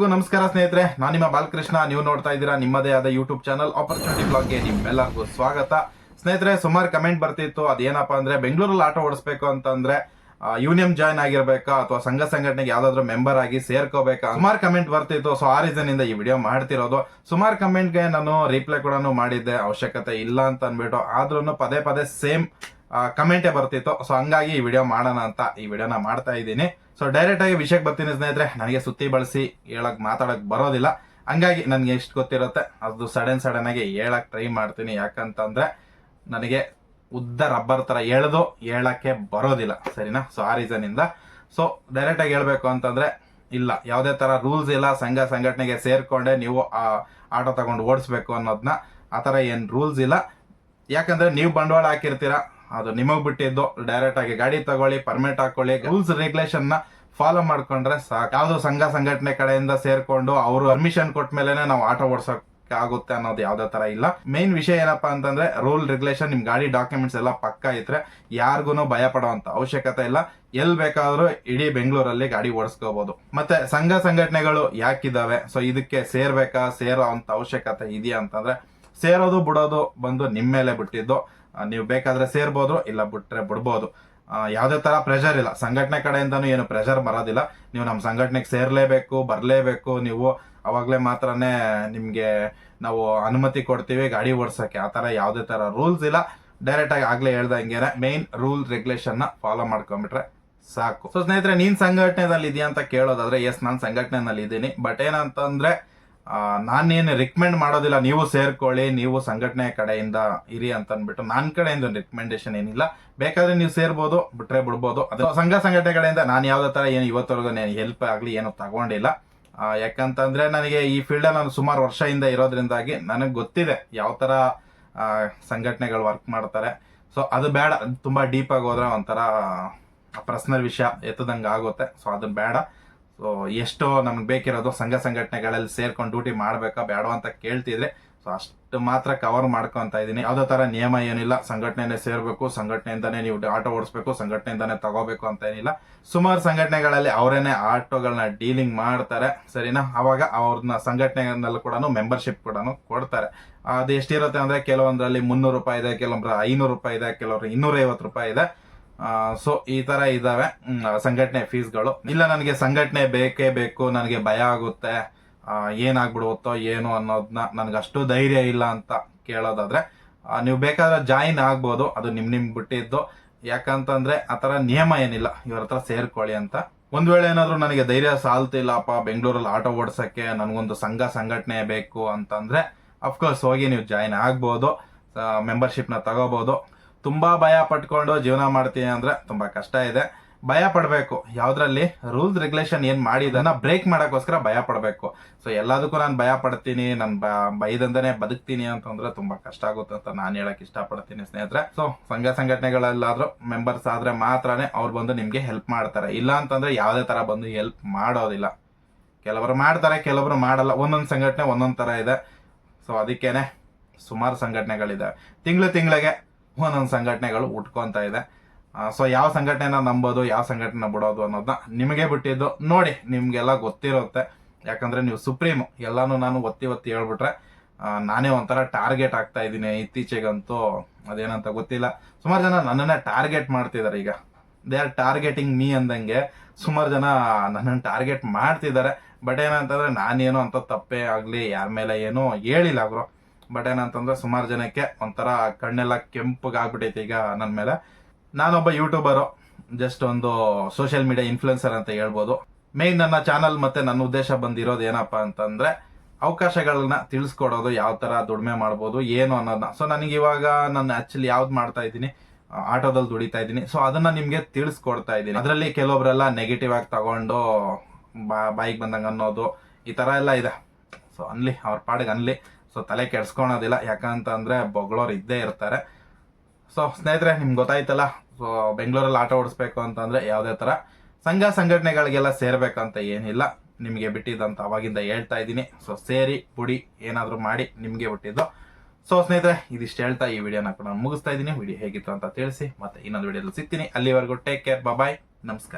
ನಮಸ್ಕಾರ ಸ್ನೇಹಿತರೆ, ನಾನು ನಿಮ್ಮ ಬಾಲಕೃಷ್ಣ. ನೀವು ನೋಡ್ತಾ ಇದ್ದೀರಾ ನಿಮ್ಮದೇ ಆದ ಯೂಟ್ಯೂಬ್ ಚಾನಲ್ ಆಪರ್ಚುನಿಟಿ ಬ್ಲಾಗ್ಗೆ ನಿಮ್ಮೆಲ್ಲರಿಗೂ ಸ್ವಾಗತ. ಸ್ನೇಹಿತರೆ, ಸುಮಾರು ಕಮೆಂಟ್ ಬರ್ತಿತ್ತು. ಅದೇನಪ್ಪ ಅಂದ್ರೆ ಬೆಂಗಳೂರಲ್ಲಿ ಆಟೋ ಓಡಿಸ್ಬೇಕು ಅಂತಂದ್ರೆ ಯೂನಿಯನ್ ಜಾಯ್ನ್ ಆಗಿರ್ಬೇಕಾ ಅಥವಾ ಸಂಘ ಸಂಘಟನೆಗೆ ಯಾವ್ದಾದ್ರು ಮೆಂಬರ್ ಆಗಿ ಸೇರ್ಕೋಬೇಕಾ, ಸುಮಾರು ಕಮೆಂಟ್ ಬರ್ತಿತ್ತು. ಸೊ ಆ ರೀಸನ್ ಇಂದ ಈ ವಿಡಿಯೋ ಮಾಡ್ತಿರೋದು. ಸುಮಾರು ಕಮೆಂಟ್ಗೆ ನಾನು ರಿಪ್ಲೈ ಕೂಡ ಮಾಡಿದ್ದೆ, ಅವಶ್ಯಕತೆ ಇಲ್ಲ ಅಂತ ಅನ್ಬಿಟ್ಟು. ಆದ್ರೂ ಪದೇ ಪದೇ ಸೇಮ್ ಕಮೆಂಟೇ ಬರ್ತಿತ್ತು. ಸೊ ಹಂಗಾಗಿ ಈ ವಿಡಿಯೋ ಮಾಡೋಣ ಅಂತ ಈ ವಿಡಿಯೋನ ಮಾಡ್ತಾ ಇದ್ದೀನಿ. ಸೊ ಡೈರೆಕ್ಟ್ ಆಗಿ ವಿಷಯಕ್ಕೆ ಬರ್ತೀನಿ ಸ್ನೇಹಿತರೆ. ನನಗೆ ಸುತ್ತಿ ಬಳಸಿ ಮಾತಾಡಕ್ ಬರೋದಿಲ್ಲ. ಹಂಗಾಗಿ ನನ್ಗೆ ಎಷ್ಟು ಗೊತ್ತಿರುತ್ತೆ ಅದು ಸಡನ್ ಆಗಿ ಹೇಳಕ್ ಟ್ರೈ ಮಾಡ್ತೀನಿ. ಯಾಕಂತಂದ್ರೆ ನನಗೆ ಉದ್ದ ರಬ್ಬರ್ ತರ ಹೇಳಕ್ಕೆ ಬರೋದಿಲ್ಲ, ಸರಿನಾ? ಸೊ ಆ ರೀಸನ್ ಇಂದ ಸೊ ಡೈರೆಕ್ಟ್ ಆಗಿ ಹೇಳ್ಬೇಕು ಅಂತಂದ್ರೆ ಇಲ್ಲ, ಯಾವುದೇ ತರ ರೂಲ್ಸ್ ಇಲ್ಲ. ಸಂಘ ಸಂಘಟನೆಗೆ ಸೇರ್ಕೊಂಡೆ ನೀವು ಆಟೋ ತಗೊಂಡು ಓಡಿಸ್ಬೇಕು ಅನ್ನೋದನ್ನ ಆ ತರ ಏನ್ ರೂಲ್ಸ್ ಇಲ್ಲ. ಯಾಕಂದ್ರೆ ನೀವು ಬಂಡವಾಳ ಹಾಕಿರ್ತೀರಾ, ಅದು ನಿಮಗ್ ಬಿಟ್ಟಿದ್ದು. ಡೈರೆಕ್ಟ್ ಆಗಿ ಗಾಡಿ ತಗೊಳ್ಳಿ, ಪರ್ಮಿಟ್ ಹಾಕೊಳ್ಳಿ, ರೂಲ್ಸ್ ರೆಗ್ಯುಲೇಷನ್ ನ ಫಾಲೋ ಮಾಡ್ಕೊಂಡ್ರೆ ಸಾಕು. ಯಾವ್ದು ಸಂಘ ಸಂಘಟನೆ ಕಡೆಯಿಂದ ಸೇರ್ಕೊಂಡು ಅವರು ಪರ್ಮಿಷನ್ ಕೊಟ್ಟ ಮೇಲೆ ನಾವು ಆಟೋ ಓಡಿಸೋಕೆ ಆಗುತ್ತೆ ಅನ್ನೋದು ಯಾವ್ದೇ ತರ ಇಲ್ಲ. ಮೇನ್ ವಿಷಯ ಏನಪ್ಪಾ ಅಂತಂದ್ರೆ ರೂಲ್ ರೆಗ್ಯುಲೇಷನ್, ನಿಮ್ ಗಾಡಿ ಡಾಕ್ಯುಮೆಂಟ್ಸ್ ಎಲ್ಲ ಪಕ್ಕ ಇದ್ರೆ ಯಾರಿಗೂ ಭಯ ಪಡುವಂತ ಅವಶ್ಯಕತೆ ಇಲ್ಲ. ಎಲ್ ಬೇಕಾದ್ರೂ ಇಡೀ ಬೆಂಗಳೂರಲ್ಲಿ ಗಾಡಿ ಓಡಿಸ್ಕೋಬಹುದು. ಮತ್ತೆ ಸಂಘ ಸಂಘಟನೆಗಳು ಯಾಕಿದಾವೆ, ಸೊ ಇದಕ್ಕೆ ಸೇರೋ ಅಂತ ಅವಶ್ಯಕತೆ ಇದೆಯಾ ಅಂತಂದ್ರೆ ಸೇರೋದು ಬಿಡೋದು ಬಂದು ನಿಮ್ ಮೇಲೆ ಬಿಟ್ಟಿದ್ದು. ನೀವು ಬೇಕಾದ್ರೆ ಸೇರ್ಬೋದು, ಇಲ್ಲ ಬಿಟ್ರೆ ಬಿಡ್ಬೋದು. ಯಾವುದೇ ತರ ಪ್ರೆಷರ್ ಇಲ್ಲ. ಸಂಘಟನೆ ಕಡೆಯಿಂದನೂ ಏನು ಪ್ರೆಷರ್ ಬರೋದಿಲ್ಲ. ನೀವು ನಮ್ಮ ಸಂಘಟನೆಗೆ ಸೇರ್ಲೇಬೇಕು, ಬರ್ಲೇಬೇಕು ನೀವು, ಅವಾಗ್ಲೇ ಮಾತ್ರನೇ ನಿಮ್ಗೆ ನಾವು ಅನುಮತಿ ಕೊಡ್ತೀವಿ ಗಾಡಿ ಓಡಿಸೋಕೆ. ಆ ತರ ಯಾವುದೇ ತರ ರೂಲ್ಸ್ ಇಲ್ಲ. ಡೈರೆಕ್ಟ್ ಆಗಿ ಆಗ್ಲೇ ಹೇಳ್ದಂಗೆನೆ ಮೇನ್ ರೂಲ್ ರೆಗ್ಯುಲೇಷನ್ ನ ಫಾಲೋ ಮಾಡ್ಕೊಂಡ್ಬಿಟ್ರೆ ಸಾಕು. ಸೊ ಸ್ನೇಹಿತರೆ, ನೀನ್ ಸಂಘಟನೆದಲ್ಲಿ ಇದೆಯಾ ಅಂತ ಕೇಳೋದಾದ್ರೆ ಎಸ್, ನಾನು ಸಂಘಟನೆಯಲ್ಲಿ ಇದ್ದೀನಿ. ಬಟ್ ಏನಂತಂದ್ರೆ ನಾನೇನು ರಿಕಮೆಂಡ್ ಮಾಡೋದಿಲ್ಲ ನೀವು ಸೇರ್ಕೊಳ್ಳಿ, ನೀವು ಸಂಘಟನೆ ಕಡೆಯಿಂದ ಇರಿ ಅಂತ ಅಂದ್ಬಿಟ್ಟು. ನನ್ನ ಕಡೆಯಿಂದ ರಿಕಮೆಂಡೇಶನ್ ಏನಿಲ್ಲ. ಬೇಕಾದ್ರೆ ನೀವು ಸೇರ್ಬೋದು, ಬಿಟ್ರೆ ಬಿಡ್ಬೋದು. ಅದು ಸಂಘ ಸಂಘಟನೆ ಕಡೆಯಿಂದ ನಾನು ಯಾವ್ದೇ ತರ ಏನು ಇವತ್ತವರೆಗೂ ಹೆಲ್ಪ್ ಆಗ್ಲಿ ಏನು ತಗೊಂಡಿಲ್ಲ. ಯಾಕಂತಂದ್ರೆ ನನಗೆ ಈ ಫೀಲ್ಡ್ ನಾನು ಸುಮಾರು ವರ್ಷದಿಂದ ಇರೋದ್ರಿಂದಾಗಿ ನನಗೆ ಗೊತ್ತಿದೆ ಯಾವ ತರ ಸಂಘಟನೆಗಳು ವರ್ಕ್ ಮಾಡ್ತಾರೆ. ಸೊ ಅದು ಬೇಡ, ತುಂಬಾ ಡೀಪ್ ಆಗಿ ಹೋದ್ರೆ ಒಂಥರ ಪರ್ಸನಲ್ ವಿಷಯ ಎತ್ತದಂಗೆ ಆಗುತ್ತೆ. ಸೊ ಅದು ಬೇಡ. ಸೊ ಎಷ್ಟೋ ನಮ್ಗೆ ಬೇಕಿರೋದು ಸಂಘ ಸಂಘಟನೆಗಳಲ್ಲಿ ಸೇರ್ಕೊಂಡು ಡ್ಯೂಟಿ ಮಾಡ್ಬೇಕಾ ಬೇಡ ಅಂತ ಕೇಳ್ತಿದ್ರೆ, ಸೊ ಅಷ್ಟು ಮಾತ್ರ ಕವರ್ ಮಾಡ್ಕೊಂತ ಇದೀನಿ. ಯಾವ್ದೋ ತರ ನಿಯಮ ಏನಿಲ್ಲ. ಸಂಘಟನೆ ಸೇರ್ಬೇಕು, ಸಂಘಟನೆಯಿಂದಾನೇ ನೀವು ಆಟೋ ಓಡಿಸ್ಬೇಕು, ಸಂಘಟನೆಯಿಂದಾನೇ ತಗೋಬೇಕು ಅಂತ ಏನಿಲ್ಲ. ಸುಮಾರು ಸಂಘಟನೆಗಳಲ್ಲಿ ಅವರೇನೆ ಆಟೋಗಳನ್ನ ಡೀಲಿಂಗ್ ಮಾಡ್ತಾರೆ, ಸರಿನಾ? ಅವಾಗ ಅವ್ರನ್ನ ಸಂಘಟನೆಗಳನ್ನ ಕೂಡ ಮೆಂಬರ್ಶಿಪ್ ಕೂಡ ಕೊಡ್ತಾರೆ. ಅದು ಎಷ್ಟಿರುತ್ತೆ ಅಂದ್ರೆ ಕೆಲವೊಂದ್ರಲ್ಲಿ 300 ರೂಪಾಯಿ ಇದೆ, ಕೆಲವೊಂದ್ರ 500 ರೂಪಾಯಿ ಇದೆ, ಕೆಲವೊಬ್ರು 250 ರೂಪಾಯಿ ಇದೆ. ಸೊ ಈ ತರ ಇದಾವೆ ಸಂಘಟನೆ ಫೀಸ್ಗಳು. ಇಲ್ಲ ನನಗೆ ಸಂಘಟನೆ ಬೇಕೇ ಬೇಕು, ನನಗೆ ಭಯ ಆಗುತ್ತೆ, ಏನಾಗ್ಬಿಡುತ್ತೋ ಏನು ಅನ್ನೋದನ್ನ ನನಗೆ ಅಷ್ಟು ಧೈರ್ಯ ಇಲ್ಲ ಅಂತ ಕೇಳೋದಾದ್ರೆ ನೀವು ಬೇಕಾದ್ರೆ ಜಾಯಿನ್ ಆಗ್ಬೋದು. ಅದು ನಿಮ್ಗೆ ಬಿಟ್ಟಿದ್ದು. ಯಾಕಂತಂದ್ರೆ ಆತರ ನಿಯಮ ಏನಿಲ್ಲ ಇವ್ರ ಹತ್ರ ಸೇರ್ಕೊಳ್ಳಿ ಅಂತ. ಒಂದ್ ವೇಳೆ ಏನಾದ್ರು ನನಗೆ ಧೈರ್ಯ ಸಾಲ್ತಿಲ್ಲಪ್ಪ ಬೆಂಗಳೂರಲ್ಲಿ ಆಟೋ ಓಡಿಸಕ್ಕೆ, ನನಗೊಂದು ಸಂಘ ಸಂಘಟನೆ ಬೇಕು ಅಂತಂದ್ರೆ ಅಫ್ಕೋರ್ಸ್ ಹೋಗಿ ನೀವು ಜಾಯಿನ್ ಆಗ್ಬೋದು, ಮೆಂಬರ್ಶಿಪ್ ನ ತಗೋಬಹುದು. ತುಂಬಾ ಭಯ ಪಟ್ಕೊಂಡು ಜೀವನ ಮಾಡ್ತೀನಿ ಅಂದ್ರೆ ತುಂಬಾ ಕಷ್ಟ ಇದೆ. ಭಯ ಪಡ್ಬೇಕು ಯಾವ್ದ್ರಲ್ಲಿ ರೂಲ್ಸ್ ರೆಗ್ಯುಲೇಷನ್ ಏನ್ ಮಾಡಿದನ್ನ ಬ್ರೇಕ್ ಮಾಡಕ್ಕೋಸ್ಕರ ಭಯ ಪಡ್ಬೇಕು. ಸೊ ಎಲ್ಲದಕ್ಕೂ ನಾನು ಭಯ ಪಡ್ತೀನಿ, ನಾನು ಭಯದಿಂದನೇ ಬದುಕ್ತೀನಿ ಅಂತಂದ್ರೆ ತುಂಬಾ ಕಷ್ಟ ಆಗುತ್ತೆ ಅಂತ ನಾನು ಹೇಳಕ್ ಇಷ್ಟಪಡ್ತೀನಿ ಸ್ನೇಹಿತರೆ. ಸೊ ಸಂಘ ಸಂಘಟನೆಗಳಲ್ಲಾದ್ರೂ ಮೆಂಬರ್ಸ್ ಆದ್ರೆ ಮಾತ್ರನೇ ಅವ್ರು ಬಂದು ನಿಮ್ಗೆ ಹೆಲ್ಪ್ ಮಾಡ್ತಾರೆ. ಇಲ್ಲ ಅಂತಂದ್ರೆ ಯಾವ್ದೇ ತರ ಬಂದು ಹೆಲ್ಪ್ ಮಾಡೋದಿಲ್ಲ. ಕೆಲವರು ಮಾಡ್ತಾರೆ, ಕೆಲವರು ಮಾಡಲ್ಲ. ಒಂದೊಂದು ಸಂಘಟನೆ ಒಂದೊಂದ್ ತರ ಇದೆ. ಸೊ ಅದಕ್ಕೇನೆ ಸುಮಾರು ಸಂಘಟನೆಗಳಿದೆ. ತಿಂಗಳಿಗೆ ಒಂದೊಂದು ಸಂಘಟನೆಗಳು ಉಟ್ಕೊಂತ ಇದೆ. ಸೊ ಯಾವ ಸಂಘಟನೆನ ನಂಬೋದು, ಯಾವ ಸಂಘಟನೆ ಬಿಡೋದು ಅನ್ನೋದನ್ನ ನಿಮಗೆ ಬಿಟ್ಟಿದ್ದು. ನೋಡಿ, ನಿಮ್ಗೆಲ್ಲ ಗೊತ್ತಿರುತ್ತೆ. ಯಾಕಂದ್ರೆ ನೀವು ಸುಪ್ರೀಮ್. ಎಲ್ಲಾನು ನಾನು ಒತ್ತಿ ಹೇಳ್ಬಿಟ್ರೆ ನಾನೇ ಒಂಥರ ಟಾರ್ಗೆಟ್ ಆಗ್ತಾ ಇದ್ದೀನಿ ಇತ್ತೀಚೆಗಂತೂ. ಅದೇನಂತ ಗೊತ್ತಿಲ್ಲ, ಸುಮಾರು ಜನ ನನ್ನನ್ನೇ ಟಾರ್ಗೆಟ್ ಮಾಡ್ತಿದ್ದಾರೆ. ಈಗ ದೇ ಆರ್ ಟಾರ್ಗೆಟಿಂಗ್ ಮೀ ಅಂದಂಗೆ ಸುಮಾರು ಜನ ನನ್ನನ್ನು ಟಾರ್ಗೆಟ್ ಮಾಡ್ತಿದ್ದಾರೆ. ಬಟ್ ಏನಂತಂದ್ರೆ ನಾನೇನು ಅಂತ ತಪ್ಪೇ ಆಗ್ಲಿ ಯಾರ ಮೇಲೆ ಏನೋ ಹೇಳಿಲ್ಲ ಬ್ರೋ. ಬಟ್ ಏನಂತಂದ್ರೆ ಸುಮಾರು ಜನಕ್ಕೆ ಒಂಥರ ಕಣ್ಣೆಲ್ಲ ಕೆಂಪಗಾಗ್ಬಿಟ್ಟೈತೆ ಈಗ ನನ್ನ ಮೇಲೆ. ನಾನೊಬ್ಬ ಯೂಟ್ಯೂಬರು, ಜಸ್ಟ್ ಒಂದು ಸೋಷಿಯಲ್ ಮೀಡಿಯಾ ಇನ್ಫ್ಲುಯೆನ್ಸರ್ ಅಂತ ಹೇಳ್ಬೋದು. ಮೇನ್ ನನ್ನ ಚಾನಲ್ ಮತ್ತೆ ನನ್ನ ಉದ್ದೇಶ ಬಂದಿರೋದು ಏನಪ್ಪಾ ಅಂತಂದ್ರೆ ಅವಕಾಶಗಳನ್ನ ತಿಳಿಸ್ಕೊಡೋದು, ಯಾವ ತರ ದುಡಿಮೆ ಮಾಡ್ಬೋದು ಏನು ಅನ್ನೋದನ್ನ. ಸೊ ನನಗೆ ಇವಾಗ ನಾನು ಆಕ್ಚುಲಿ ಯಾವ್ದು ಮಾಡ್ತಾ ಇದ್ದೀನಿ, ಆಟೋದಲ್ಲಿ ದುಡಿತಾ ಇದ್ದೀನಿ. ಸೊ ಅದನ್ನ ನಿಮ್ಗೆ ತಿಳಿಸ್ಕೊಡ್ತಾ ಇದ್ದೀನಿ. ಅದರಲ್ಲಿ ಕೆಲವೊಬ್ರೆಲ್ಲ ನೆಗೆಟಿವ್ ಆಗಿ ತಗೊಂಡು ಬಾಯಿಗೆ ಬಂದಂಗೆ ಅನ್ನೋದು, ಈ ತರ ಎಲ್ಲ ಇದೆ. ಸೊ ಅನ್ಲಿ, ಅವ್ರ ಪಾಡಿಗೆ ಅನ್ಲಿ. ಸೊ ತಲೆ ಕೆಡ್ಸ್ಕೊಳೋದಿಲ್ಲ. ಯಾಕಂತಂದ್ರೆ ಬೊಗಳೋರು ಇದ್ದೇ ಇರ್ತಾರೆ. ಸೊ ಸ್ನೇಹಿತರೆ, ನಿಮ್ಗೆ ಗೊತ್ತಾಯ್ತಲ್ಲ. ಸೊ ಬೆಂಗಳೂರಲ್ಲಿ ಆಟೋ ಓಡಿಸ್ಬೇಕು ಅಂತಂದ್ರೆ ಯಾವುದೇ ತರ ಸಂಘ ಸಂಘಟನೆಗಳಿಗೆಲ್ಲ ಸೇರ್ಬೇಕಂತ ಏನಿಲ್ಲ, ನಿಮಗೆ ಬಿಟ್ಟಿದ್ದಂತ ಅವಾಗಿಂದ ಹೇಳ್ತಾ ಇದ್ದೀನಿ. ಸೊ ಸೇರಿ ಪುಡಿ ಏನಾದ್ರು ಮಾಡಿ ನಿಮ್ಗೆ ಬಿಟ್ಟಿದ್ದು. ಸೊ ಸ್ನೇಹಿತರೆ, ಇದಿಷ್ಟು ಹೇಳ್ತಾ ಈ ವಿಡಿಯೋನ ಕೂಡ ಮುಗಿಸ್ತಾ ಇದ್ದೀನಿ. ವಿಡಿಯೋ ಹೇಗಿತ್ತು ಅಂತ ತಿಳಿಸಿ, ಮತ್ತೆ ಇನ್ನೊಂದು ವಿಡಿಯೋದಲ್ಲಿ ಸಿಗ್ತೀನಿ. ಅಲ್ಲಿವರೆಗೂ ಟೇಕ್ ಕೇರ್, ಬಾಯ್, ನಮಸ್ಕಾರ.